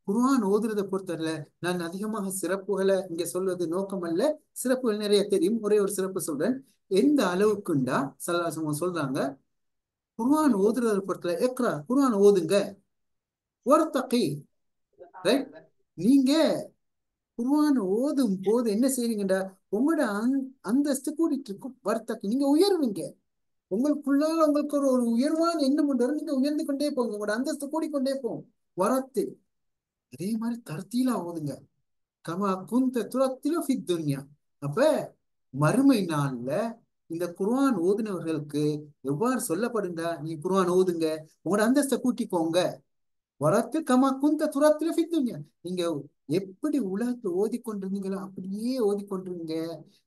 Speaker 1: குர்ஆன் ஓதுறதை பொறுத்தவரை நான் அதிகமாக சிறப்புகளை இங்க சொல்வது நோக்கம் அல்ல. சிறப்புகள் நிறைய தெரியும், ஒரே ஒரு சிறப்பு சொல்றேன். எந்த அளவுக்குண்டா சல்லாசம் சொல்றாங்க, குர்ஆன் ஓதுறதை பொறுத்தவரை எக்ரா, குர்ஆன் ஓதுங்க, ஒருத்தகி, ரைட், நீங்க குர்ஆன் ஓதும் போது என்ன செய்றீங்கடா, உங்களோட அந்தஸ்து கூட்டிட்டு இருக்கும். வர்த்தகி, நீங்க உயர்வீங்க. உங்களுக்குள்ளால உங்களுக்கு ஒரு உயர்வான எண்ணம் கொண்டு வரும், நீங்க உயர்ந்து கொண்டே போங்க, உங்களோட அந்தஸ்து கூடிக்கொண்டே போகும். வரத்து அதே மாதிரி தர்த்தீலா ஓதுங்க, கமா குந்த துரத்திலும் ஃபித் துன்யா. அப்ப மறுமை நாள்ல இந்த குர்ஆன் ஓதுனவர்களுக்கு எவ்வாறு சொல்லப்படுண்டா, நீ குர்ஆன் ஓதுங்க, உங்களோட அந்தஸ்தை கூட்டிக்கோங்க. வரத்து கமா குந்த துரத்திலும் ஃபித் துன்யா, நீங்க எப்படி உலகத்துல ஓதிக்கொண்டிருந்தீங்களோ அப்படியே ஓதிக்கொண்டிருங்க.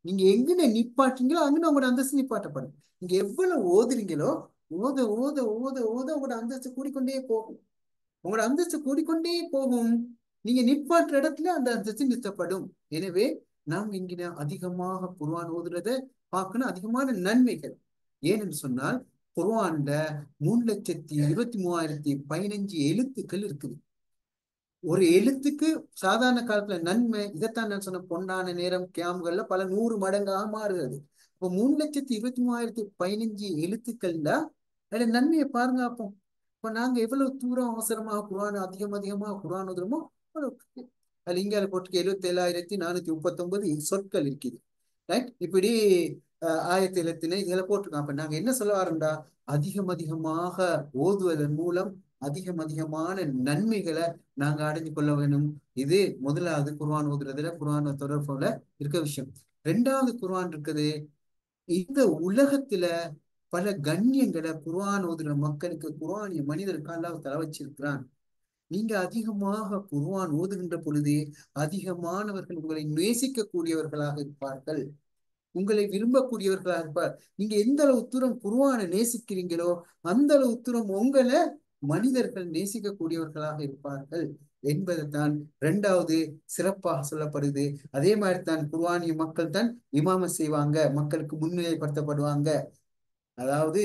Speaker 1: நீங்க எங்கன நிப்பாட்டீங்களோ அங்கன உங்களோட அந்தஸ்து நிப்பாட்டப்படும். நீங்க எவ்வளவு ஓதுறீங்களோ ஓத ஓத ஓத ஓத உங்களோட அந்தஸ்து கூடிக்கொண்டே போகும். உங்களோட அந்தஸ்து கூடிக்கொண்டே போகும். நீங்க நிப்பாட்டுற இடத்துல அந்த அந்தஸ்து நிறுத்தப்படும். எனவே நாம் இங்க அதிகமாக குர்ஆன் ஓதுறத பார்க்கணும், அதிகமான நன்மைகள். ஏன்னு சொன்னால் குர்ஆன்ல 3,23,015 எழுத்துக்கள் இருக்குது. ஒரு எழுத்துக்கு சாதாரண காலத்துல நன்மை, இதைத்தான் நான் சொன்ன பொன்னான நேரம் கியாம்கள்ல பல 100 மடங்காக மாறுகிறது. இப்போ 3,23,015 எழுத்துக்கள்ல அதுல நன்மையை பாருங்க. அப்போ இப்ப நாங்க எவ்வளவு தூரம் அவசரமாக குர்ஆன் அதிகமாக குர்ஆன் ஓதுறோமோ அதுல இங்க போட்டுக்கு 77,439 சொற்கள் இருக்குது. ரைட். இப்படி ஆயத்திலத்தினை இதுல போட்டிருக்கோம். அப்ப நாங்க என்ன சொல்ல வரோம்டா, அதிகமாக ஓதுவதன் மூலம் அதிகமான நன்மைகளை நாங்க அடைஞ்சு கொள்ள வேணும். இது முதலாவது குர்ஆன் ஓதுறதுல குர்ஆன் தொடர்புல இருக்க விஷயம். ரெண்டாவது குர்ஆன் இருக்குது, இந்த உலகத்துல பல கண்ணியங்களை குர்ஆன் ஓதுற மக்களுக்கு, குர்ஆனிய மனிதருக்கு அல்லாஹ் தஆலா வச்சிருக்கிறான். நீங்க அதிகமாக குர்ஆன் ஓதுகின்ற பொழுது அதிகமானவர்கள் உங்களை நேசிக்கக்கூடியவர்களாக இருப்பார்கள், உங்களை விரும்பக்கூடியவர்களாக இருப்பார். நீங்க எந்த அளவு தூரம் குர்ஆனை நேசிக்கிறீங்களோ அந்த அளவு தூரம் உங்களை மனிதர்கள் நேசிக்கக்கூடியவர்களாக இருப்பார்கள் என்பதுதான் இரண்டாவது சிறப்பாக சொல்லப்படுது. அதே மாதிரி தான் குர்ஆனிய மக்கள் தான் இமாம செய்வாங்க, மக்களுக்கு முன்னிலைப்படுத்தப்படுவாங்க. அதாவது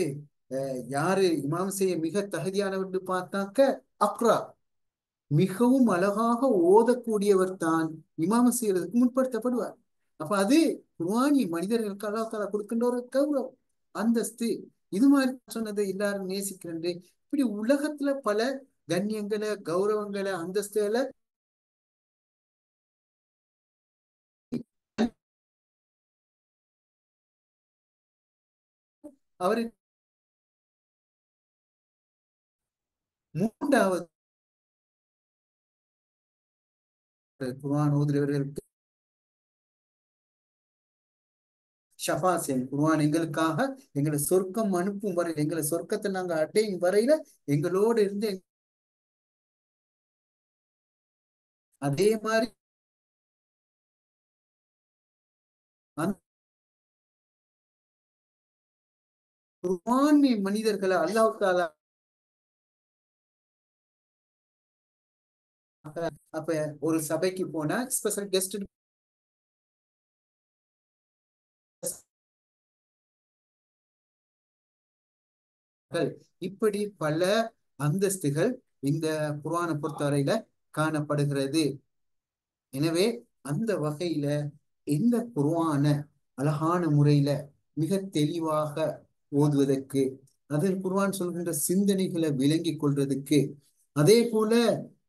Speaker 1: யாரு இமாம் செய்ய மிக தகுதியானவர் பார்த்தாக்க அக்ரா, மிகவும் அழகாக ஓதக்கூடியவர் தான் இமாம செய்யறதுக்கு முற்படுத்தப்படுவார். அப்ப அது குர்ஆனி மனிதர்களுக்கு அல்லாஹ் தஆலா கொடுக்கின்ற ஒரு கௌரவம், அந்தஸ்து. இது மாதிரி சொன்னதை எல்லாரும் நேசிக்கிறேன். இப்படி உலகத்துல பல கண்ணியங்களை, கௌரவங்களை, அந்தஸ்துகளை அவரு. மூன்றாவது குர்ஆன் ஓதுறவர்களுக்கு ஷஃபாசியன், குர்ஆன் எங்களுக்காக எங்களை சொர்க்கம் அனுப்பும் வரை, எங்களை சொர்க்கத்தை நாங்க அடையும் வரையில எங்களோடு இருந்து அதே மாதிரி அந்த குர்ஆன் மனிதர்களை அல்லாஹ் தஆலா. அப்ப ஒரு சபைக்கு போனா ஸ்பெஷல் கெஸ்ட் இப்படி பல அந்தஸ்துகள் இந்த குர்ஆனை பொறுத்தவரையில காணப்படுகிறது. எனவே அந்த வகையில இந்த குர்ஆன அழகான முறையில மிக தெளிவாக ஓதுவதற்கு, அதில் குர்ஆன் சொல்கின்ற சிந்தனைகளை விளங்கி கொள்றதுக்கு, அதே போல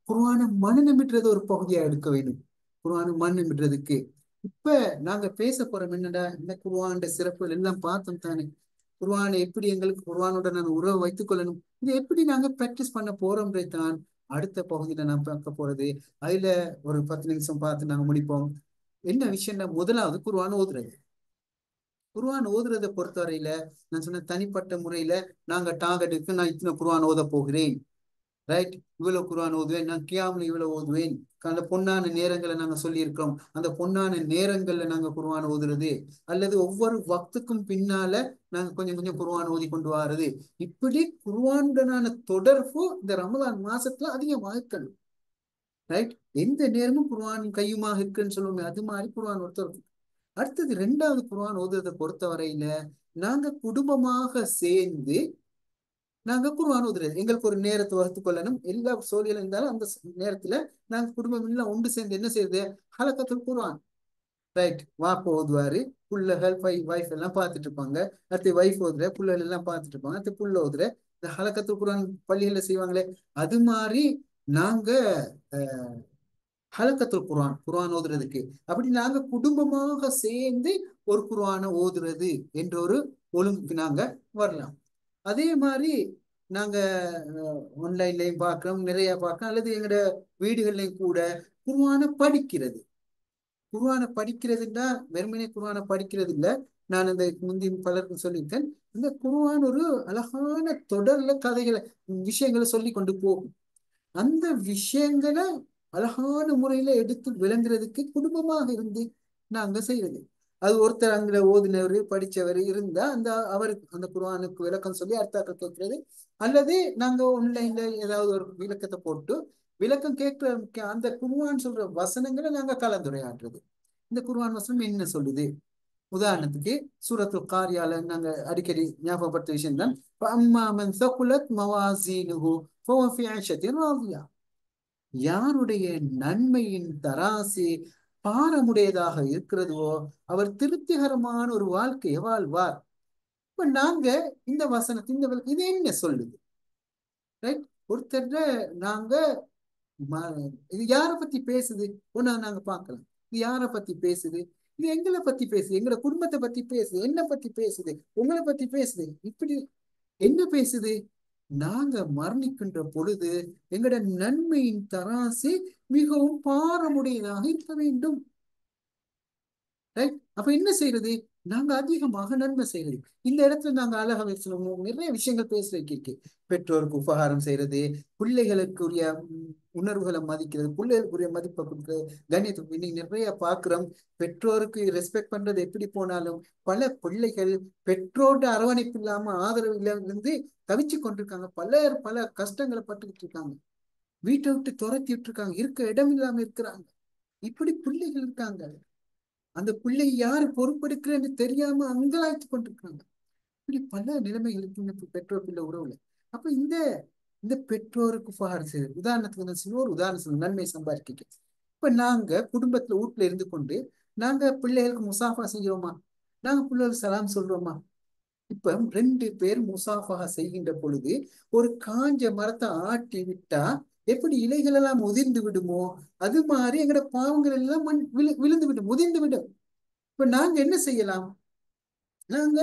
Speaker 1: குர்ஆனை மனநமிடுறது ஒரு பகுதியா எடுக்க வேண்டும். குர்ஆனை மனநமிடுறதுக்கு இப்ப நாங்க பேச போறோம் என்னடா, இந்த குர்ஆன் சிறப்புகள் எல்லாம் பார்த்தோம் தானே. குர்ஆனை எப்படி எங்களுக்கு குர்ஆனோட நான் உறவு வைத்துக் கொள்ளணும், இதை எப்படி நாங்க பிராக்டிஸ் பண்ண போறோம்ன்றே தான் அடுத்த பகுதியில நான் பார்க்க போறது. அதுல ஒரு 10 நிமிஷம் பார்த்து நாங்க முடிப்போம். என்ன விஷயம்னா, முதலாவது குர்ஆன் ஓதுறது. குர்ஆன் ஓதுறதை பொறுத்தவரையில நான் சொன்ன தனிப்பட்ட முறையில நாங்க டார்கெட் இருக்கு, நான் இத்தனை குர்ஆன் ஓத போகிறேன், ரைட், இவ்வளவு குர்ஆன் ஓதுவேன், நான் கியாம்ல இவ்வளவு ஓதுவேன். அந்த பொன்னான நேரங்களை நாங்க சொல்லி இருக்கிறோம், அந்த பொன்னான நேரங்கள்ல நாங்க குர்ஆன் ஓதுறது, அல்லது ஒவ்வொரு வக்துக்கும் பின்னால நாங்க கொஞ்சம் கொஞ்சம் குர்ஆன் ஓதி கொண்டு வர்றது. இப்படி குர்ஆனுடனான தொடர்பு இந்த ரமலான் மாசத்துல அதிகமாக இருக்கணும். ரைட், எந்த நேரமும் குர்ஆன் கையுமாக இருக்குன்னு சொல்லுவோமே, அது மாதிரி குர்ஆன் ஒருத்தர். அடுத்தது ரெண்டாவது குர்ஆன் ஓதுறதை பொறுத்தவரையில நாங்க குடும்பமாக சேர்ந்து நாங்க குர்ஆன் ஓதுறது. எங்களுக்கு ஒரு நேரத்தை வகுத்து கொள்ளணும், எல்லா சோழியில இருந்தாலும் அந்த நேரத்துல நாங்க குடும்பம் எல்லாம் ஒன்று சேர்ந்து என்ன செய்யுது, ஹலக்கத்துல் குர்ஆன். ரைட், வாப்பா ஓதுவாரு, புள்ளகள் வைஃப் எல்லாம் பார்த்துட்டு இருப்பாங்க. அடுத்து வைஃப் ஓதுற, புள்ளகள் எல்லாம் பார்த்துட்டு இருப்பாங்க. அடுத்து புள்ள ஓதுற, இந்த ஹலக்கத்துல் குர்ஆன் பள்ளிகள்ல செய்வாங்களே, அது மாதிரி நாங்க ஹலக்கத்துல் குர்ஆன் குர்ஆன் ஓதுறதுக்கு அப்படி நாங்க குடும்பமாக சேர்ந்து ஒரு குர்ஆனை ஓதுறது என்ற ஒரு ஒழுங்குக்கு நாங்க வரலாம். அதே மாதிரி நாங்க ஆன்லைன்லயும் பார்க்கிறோம், நிறைய பார்க்கிறோம், அல்லது எங்களோட வீடுகள்லையும் கூட குர்ஆனை படிக்கிறது. குர்ஆனை படிக்கிறதுன்னா வெறுமனே குர்ஆனை படிக்கிறது இல்ல. நான் இந்த முந்தி பலருக்கும் சொல்லியிருக்கேன், இந்த குர்ஆன் ஒரு அழகான தொடர்ல கதைகளை, விஷயங்களை சொல்லி கொண்டு போகும். அந்த விஷயங்களை அழகான முறையில எடுத்து விளங்குறதுக்கு குடும்பமாக இருந்து நாங்க செய்யறது. அது ஒருத்தர் அங்க ஓதினவர் படிச்சவர் இருந்தா அந்த அவருக்கு அந்த குர்ஆனுக்கு விளக்கம் சொல்லி அர்த்தத்தை கேட்கறது, அல்லது நாங்க ஆன்லைன்ல ஏதாவது ஒரு விளக்கத்தை போட்டு விளக்கம் கேட்கிற அந்த குர்ஆன் சொல்ற வசனங்களை நாங்க கலந்துரையாடுறது. இந்த குர்ஆன் வசனம் என்ன சொல்லுது, உதாரணத்துக்கு சூரத்துல் காரியால நாங்க அடிக்கடி ஞாபகப்படுத்த விஷயம் தான், அம்மா மன் ஸகுலத் மவாஸீனுஹு ஃபஹுவ ஃபீ ஐஷத்தின் ராதியா. யாருடைய நன்மையின் தராசு பாரமுடையதாக இருக்கிறதோ அவர் திருப்திகரமான ஒரு வாழ்க்கையை வாழ்வார். இப்ப நாங்க இந்த வசனத்தை இது என்ன சொல்லுது, ரைட்? ஒருத்தர் நாங்க இது யாரை பத்தி பேசுது, ஒன்னா நாங்க பார்க்கலாம். இது யாரை பத்தி பேசுது, இது எங்களை பத்தி பேசுது, எங்களோட குடும்பத்தை பத்தி பேசுது, என்ன பத்தி பேசுது, உங்களை பத்தி பேசுது. இப்படி என்ன பேசுது? நாங்க மரணிக்கின்ற பொழுது எங்களோட நன்மையின் தராசு மிகவும் பாரமுடையதாக இருக்க வேண்டும். ரைட்? அப்ப என்ன செய்யறது? நாங்க அதிகமாக நன்மை செய்யறது. இந்த இடத்துல நாங்க அழகா பேசணும், நிறைய விஷயங்கள் பேச வைக்க. பெற்றோருக்கு உபகாரம் செய்யறது, பிள்ளைகளுக்குரிய உணர்வுகளை மதிக்கிறது, பிள்ளைகளுக்குரிய மதிப்பை கொடுக்கிறது, கண்ணியத்துக்கு இன்னைக்கு நிறைய பாக்குறோம். பெற்றோருக்கு ரெஸ்பெக்ட் பண்றது எப்படி போனாலும் பல பிள்ளைகள் பெற்றோர்ட அரவணைப்பு இல்லாம ஆதரவு இருந்து தவிச்சு கொண்டிருக்காங்க. பலர் பல கஷ்டங்களை பட்டுக்கிட்டு இருக்காங்க. வீட்டை விட்டு துரத்தி விட்டு இருக்காங்க, இருக்க இடம் இல்லாம இருக்கிறாங்க. இப்படி பிள்ளைகள் இருக்காங்க. அந்த பிள்ளை யாரு பொறுப்பெடுக்கிறேன்னு தெரியாம அங்கலாய்த்து கொண்டிருக்காங்க. இப்படி பல நிலைமைகள் இருக்கு பெற்றோர் பிள்ளை உறவுல. அப்ப இந்த இந்த பெற்றோருக்கு உபகாரம் செய்யுது. உதாரணத்துக்கு நான் ஒரு உதாரணம் சொல்ல, நன்மை சம்பாதிக்க. இப்ப நாங்க குடும்பத்துல வீட்டுல இருந்து கொண்டு நாங்க பிள்ளைகளுக்கு முசாஃபா செய்கிறோமா? நாங்க பிள்ளைகளுக்கு சலாம் சொல்றோமா? இப்ப 2 பேர் முசாஃபா செய்கின்ற பொழுது ஒரு காஞ்ச மரத்தை ஆட்டி விட்டா எப்படி இலைகள் எல்லாம் உதிர்ந்து விடுமோ, அது மாதிரி எங்கட பாவங்கள் எல்லாம் விழுந்து விடும், உதிர்ந்து விடும். இப்ப நாங்க என்ன செய்யலாம்? நாங்க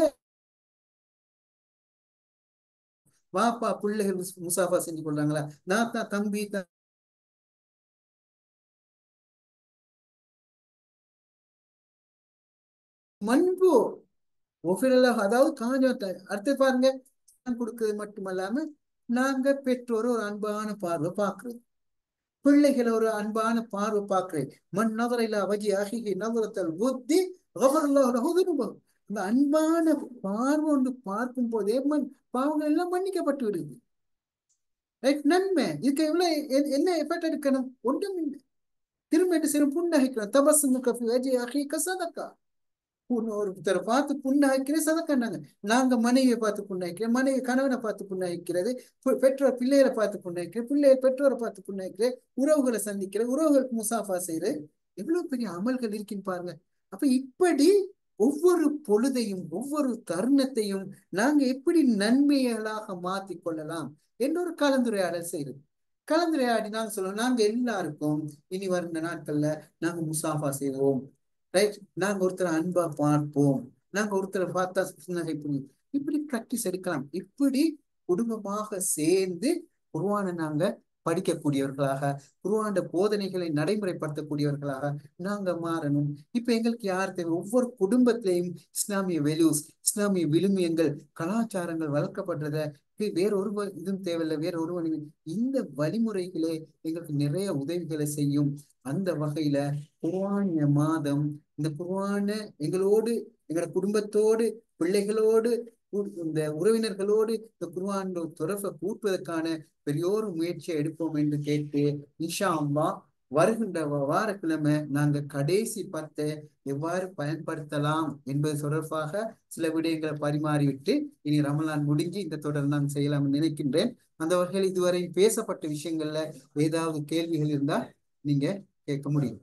Speaker 1: வாப்பா பிள்ளைகள் முசாஃபா செஞ்சு கொள்றாங்களா, நாத்தா தம்பி மண்பு ஒஃபிரெல்லாம், அதாவது காஞ்ச அடுத்து பாருங்க, கொடுக்கிறது மட்டுமல்லாம நாங்க பெற்றோர் ஒரு அன்பான பார்வை பார்க்கிறோம், பிள்ளைகளை ஒரு அன்பான பார்வை பார்க்கிறேன். மண் நவரையில அவஜி அகிகி நவரத்தல் புத்தி இந்த அன்பான பார்வை ஒன்று பார்க்கும் போதே பாவங்கள் எல்லாம் மன்னிக்கப்பட்டு விடுது. நன்மை இதுக்கு எவ்வளவு என்ன எஃபர்ட் எடுக்கணும்? ஒன்றும் இல்லை. திரும்ப என்ன செய்யணும்? புன்னகைக்கணும். தபசுங்க கஃபி அஜி அஹீக சதக்கா. ஒருத்தரை பார்த்து புண்ணாய்க்கிற சதக்கண்டாங்க. நாங்க மனைவியை பார்த்து புண்ணாய்க்கிறேன், மனைவி கணவனை பார்த்து புண்ணாய்க்கிறது, பெற்றோர் பிள்ளைகளை பார்த்து புண்ணாய்க்கிறேன், பிள்ளைகள் பெற்றோரை பார்த்து புண்ணாய்க்கிறேன், உறவுகளை சந்திக்கிற, உறவுகளுக்கு முசாஃபா செய்யற, எவ்வளவு பெரிய அமல்கள் இருக்குன்னு பாருங்க. அப்ப இப்படி ஒவ்வொரு பொழுதையும் ஒவ்வொரு தருணத்தையும் நாங்க எப்படி நன்மைகளாக மாற்றிக் கொள்ளலாம் என்ற ஒரு கலந்துரையாடல் செய்யறது. கலந்துரையாடி நாங்க சொல்லுவோம், நாங்க எல்லாருக்கும் இனி வருகின்ற நாட்கள்ல நாங்க முசாஃபா செய்வோம். ரைட்? நாங்க ஒருத்தரை அன்பா பார்ப்போம், நாங்க ஒருத்தரை பார்த்தா புன்னகை புரியும். இப்படி பிராக்டிஸ் எடுக்கலாம். இப்படி குடும்பமாக சேர்ந்து குர்ஆனை நாங்க படிக்கக்கூடியவர்களாக, குர்ஆன் போதனைகளை நடைமுறைப்படுத்தக்கூடியவர்களாக நாங்க மாறணும். இப்ப எங்களுக்கு யார் தேவை? ஒவ்வொரு குடும்பத்திலையும் இஸ்லாமிய வேல்யூஸ், இஸ்லாமிய விழுமியங்கள், கலாச்சாரங்கள் வளர்க்கப்படுறத வேற ஒரு இதுவும் தேவையில்லை, வேற ஒரு இந்த வழிமுறைகளே எங்களுக்கு நிறைய உதவிகளை செய்யும். அந்த வகையில குர்ஆனிய மாதம், இந்த குர்ஆன எங்களோடு, எங்களோட குடும்பத்தோடு, பிள்ளைகளோடு, இந்த உறவினர்களோடு இந்த குர்ஆன் தொடர்பை கூட்டுவதற்கான பெரியோரு முயற்சியை எடுப்போம் என்று கேட்டு, இன்ஷா அல்லாஹ் வருகின்ற வாரக்கிழமை நாங்க கடைசி 10 எவ்வாறு பயன்படுத்தலாம் என்பது தொடர்பாக சில விடயங்களை பரிமாறிவிட்டு இனி ரமலான் முடிஞ்சு இந்த தொடர் நான் செய்யலாம் நினைக்கின்றேன். அந்த வகையில் இதுவரை பேசப்பட்ட விஷயங்கள்ல ஏதாவது கேள்விகள் இருந்தால் நீங்க கேட்க முடியும்.